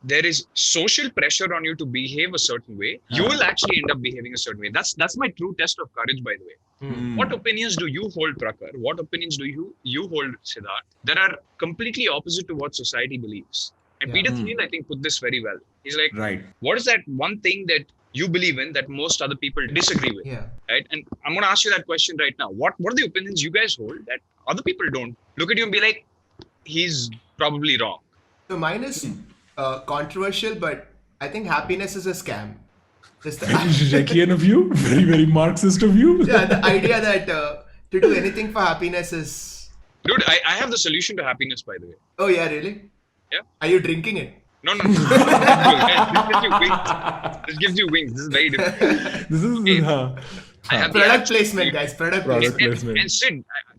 there is social pressure on you to behave a certain way, you will actually end up behaving a certain way. That's my true test of courage, by the way. What opinions do you hold, Prakar? What opinions do you hold, Siddharth? That are completely opposite to what society believes. And Yeah. Peter Thiel, I think, put this very well. He's like, Right. what is that one thing that you believe in that most other people disagree with? Yeah. Right? And I'm going to ask you that question right now. What are the opinions you guys hold that other people don't? Look at you and be like, he's probably wrong. So mine is controversial, but I think happiness is a scam. Just the, Very Zhekian of you. Very, very Marxist of you. yeah, the idea that to do anything for happiness is. Dude, I have the solution to happiness, by the way. Oh yeah, really? Yeah. Are you drinking it? No. This gives you wings. This gives you wings. This is very different. This is I have the Product answer. placement, guys. Product Product placement. placement. And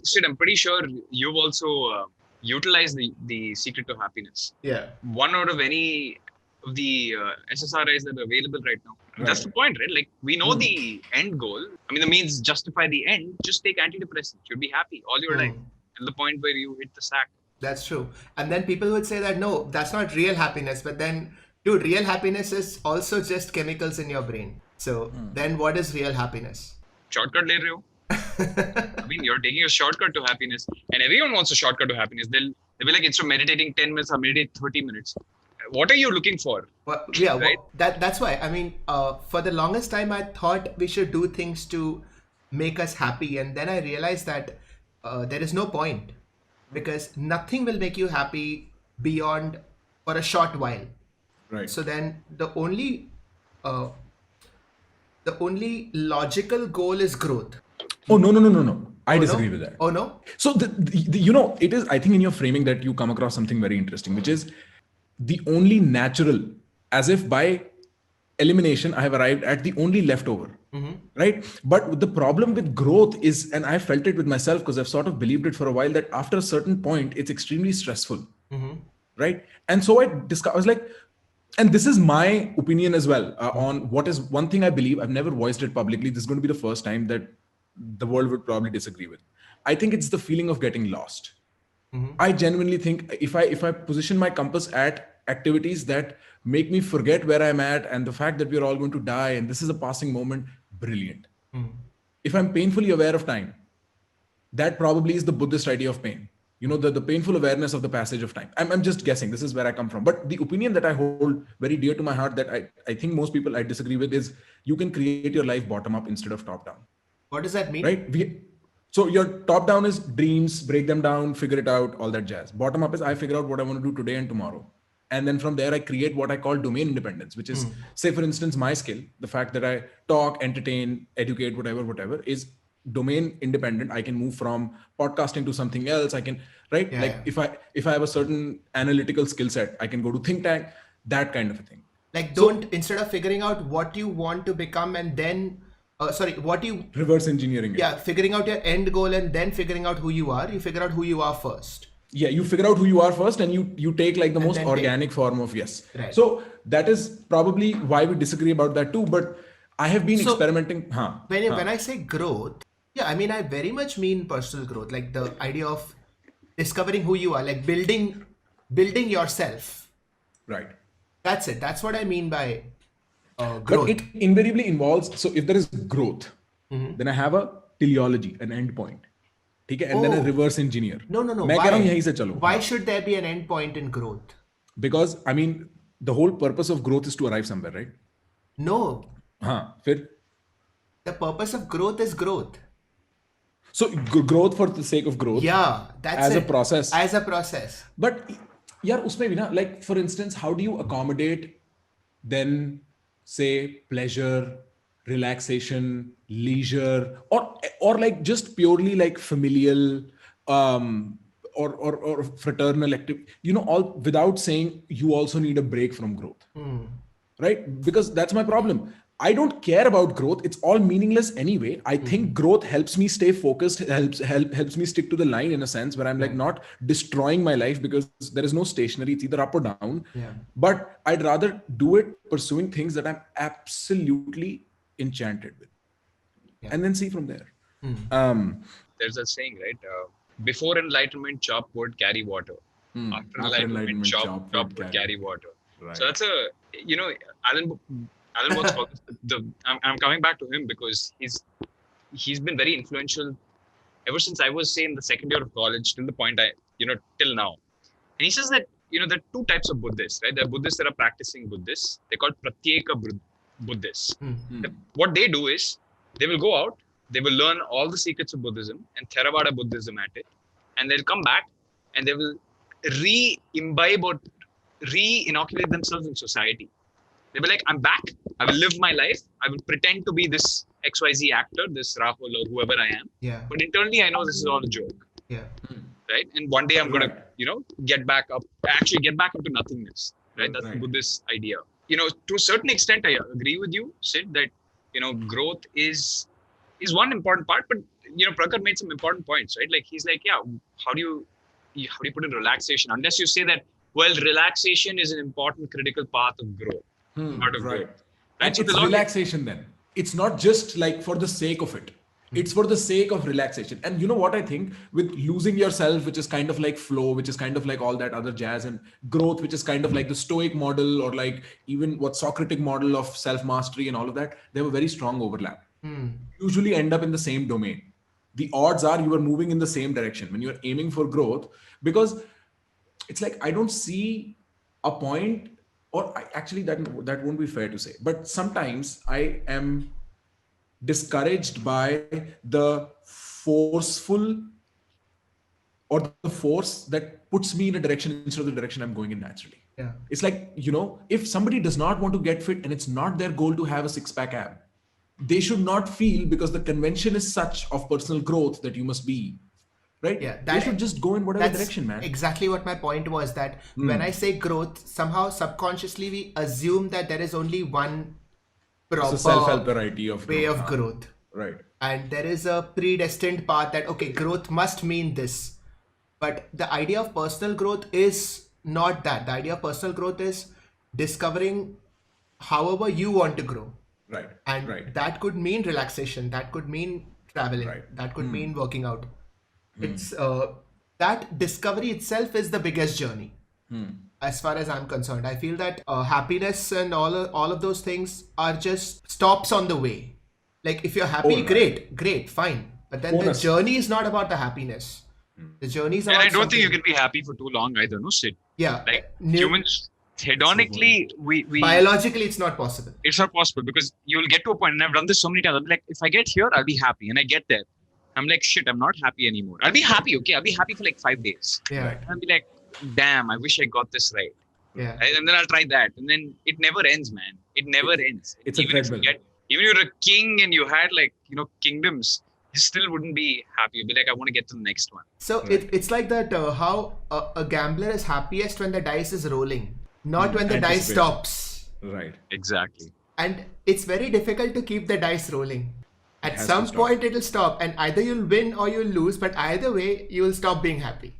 Sid, I'm pretty sure you've also utilized the secret to happiness. Yeah. One out of any of the SSRIs that are available right now. That's the point, right? Like, we know the end goal. I mean, the means justify the end. Just take antidepressants. You'll be happy all your life. And the point where you hit the sack. That's true. And then people would say that no, that's not real happiness. But then, dude, real happiness is also just chemicals in your brain. So then what is real happiness? Shortcut le rahe ho? I mean, you're taking a shortcut to happiness. And everyone wants a shortcut to happiness. They'll be like, instead of meditating 10 minutes, I'll meditate 30 minutes. What are you looking for? Well, yeah, Right. that's why. I mean, for the longest time, I thought we should do things to make us happy. And then I realized that there is no point because nothing will make you happy beyond for a short while. Right. So then the only logical goal is growth. Oh, no. I disagree with that. Oh no? So, you know, it is, I think in your framing that you come across something very interesting, which is the only natural, as if by elimination, I have arrived at the only leftover. Right. But the problem with growth is, and I felt it with myself because I've sort of believed it for a while, that after a certain point, it's extremely stressful. Right. And so I was like, and this is my opinion as well on what is one thing I believe. I've never voiced it publicly. This is going to be the first time that the world would probably disagree with. I think it's the feeling of getting lost. I genuinely think if I position my compass at activities that make me forget where I'm at and the fact that we're all going to die and this is a passing moment, brilliant. If I'm painfully aware of time, that probably is the Buddhist idea of pain. You know, the painful awareness of the passage of time. I'm just guessing. This is where I come from. But the opinion that I hold very dear to my heart that I think most people I disagree with is you can create your life bottom up instead of top down. What does that mean? Right? So your top down is dreams, break them down, figure it out, all that jazz. Bottom up is I figure out what I want to do today and tomorrow. And then from there, I create what I call domain independence, which is, say, for instance, my skill, the fact that I talk, entertain, educate, whatever, is domain independent. I can move from podcasting to something else. I can, right? Yeah, like yeah. if I have a certain analytical skill set, I can go to think tank, that kind of a thing. Like instead of figuring out what you want to become and then Reverse engineering it. yeah, figuring out your end goal and then figuring out who you are, you figure out who you are first. Yeah, you figure out who you are first and you take like the most then organic form of yes. Right. So that is probably why we disagree about that too. But I have been experimenting. When I say growth, yeah, I mean, I very much mean personal growth, like the idea of discovering who you are, like building yourself. Right. That's it. That's what I mean by growth. But it invariably involves, so if there is growth, then I have a teleology, an end point. Okay? And then a reverse engineer. No. मैं कह रहा हूँ यहीं से चलो. Why should there be an end point in growth? Because, I mean, the whole purpose of growth is to arrive somewhere, right? No. फिर? The purpose of growth is growth. So growth for the sake of growth. Yeah, that's as it. a process. As a process. But यार उसमें भी ना, like for instance, how do you accommodate then say pleasure, relaxation, leisure, or like just purely like familial or fraternal activity, you know, all without saying you also need a break from growth. Right? Because that's my problem. I don't care about growth. It's all meaningless anyway. I think growth helps me stay focused, helps me stick to the line in a sense where I'm like not destroying my life because there is no stationary. It's either up or down. Yeah. But I'd rather do it pursuing things that I'm absolutely enchanted with. Yeah. And then see from there. There's a saying, right? Before enlightenment, chop wood, carry water. After enlightenment, chop wood, carry water. Right. So that's Alan Watts called this I'm coming back to him because he's been very influential ever since I was, say, in the second year of college till the point till now. And he says that, there are two types of Buddhists, right? There are Buddhists that are practicing Buddhists. They're called Pratyeka Buddhists. What they do is they will go out, they will learn all the secrets of Buddhism and Theravada Buddhism at it. And they'll come back and they will re-imbibe or re-inoculate themselves in society. They'll be like, I'm back. I will live my life. I will pretend to be this XYZ actor, this Rahul or whoever I am. Yeah. But internally, I know this is all a joke. Yeah. Right. And one day I'm going to, get back up, actually get back into nothingness. Right. That's the Buddhist idea. To a certain extent, I agree with you, Sid, that, growth is one important part. But, Prakhar made some important points, right? Like, he's like, yeah, how do you put in relaxation? Unless you say that, well, relaxation is an important critical path of growth. Part of growth. Right? And So it's relaxation then. It's not just like for the sake of it. It's for the sake of relaxation. And you know what I think? With losing yourself, which is kind of like flow, which is kind of like all that other jazz, and growth, which is kind of like the Stoic model, or like even what Socratic model of self-mastery and all of that, they have a very strong overlap. Usually end up in the same domain. The odds are you are moving in the same direction when you're aiming for growth, because it's like, I don't see a point, or actually that won't be fair to say, but sometimes I am discouraged by the forceful or the force that puts me in a direction instead of the direction I'm going in naturally. Yeah. It's like, if somebody does not want to get fit and it's not their goal to have a six-pack ab, they should not feel because the convention is such of personal growth that you must be, right? Yeah, they should just go in whatever direction, man. Exactly what my point was, that when I say growth, somehow subconsciously we assume that there is only one proper It's a self-help variety of way growth. of growth. Right. And there is a predestined path that, okay, growth must mean this. But the idea of personal growth is not that. The idea of personal growth is discovering however you want to grow. Right. And that could mean relaxation. That could mean traveling. Right. That could mean working out. It's that discovery itself is the biggest journey. As far as I'm concerned, I feel that happiness and all of those things are just stops on the way. Like, if you're happy, great, fine. But then the journey is not about the happiness. The journey is about and I don't think you can be happy for too long either, no, Sid? Yeah. Like, humans, hedonically, we biologically, it's not possible. It's not possible, because you'll get to a point, and I've done this so many times. I'm like, if I get here, I'll be happy. And I get there. I'm like, shit, I'm not happy anymore. I'll be happy, okay? I'll be happy for like 5 days. Yeah. And I'll be like, damn, I wish I got this right. Yeah. And then I'll try that. And then it never ends, man. It never ends. It's a treadmill. Even if you're a king and you had kingdoms, you still wouldn't be happy. You'd be like, I want to get to the next one. So it's like that, how a gambler is happiest when the dice is rolling, not when the dice stops. Right. Exactly. And it's very difficult to keep the dice rolling. At some point, it'll stop, and either you'll win or you'll lose, but either way, you will stop being happy.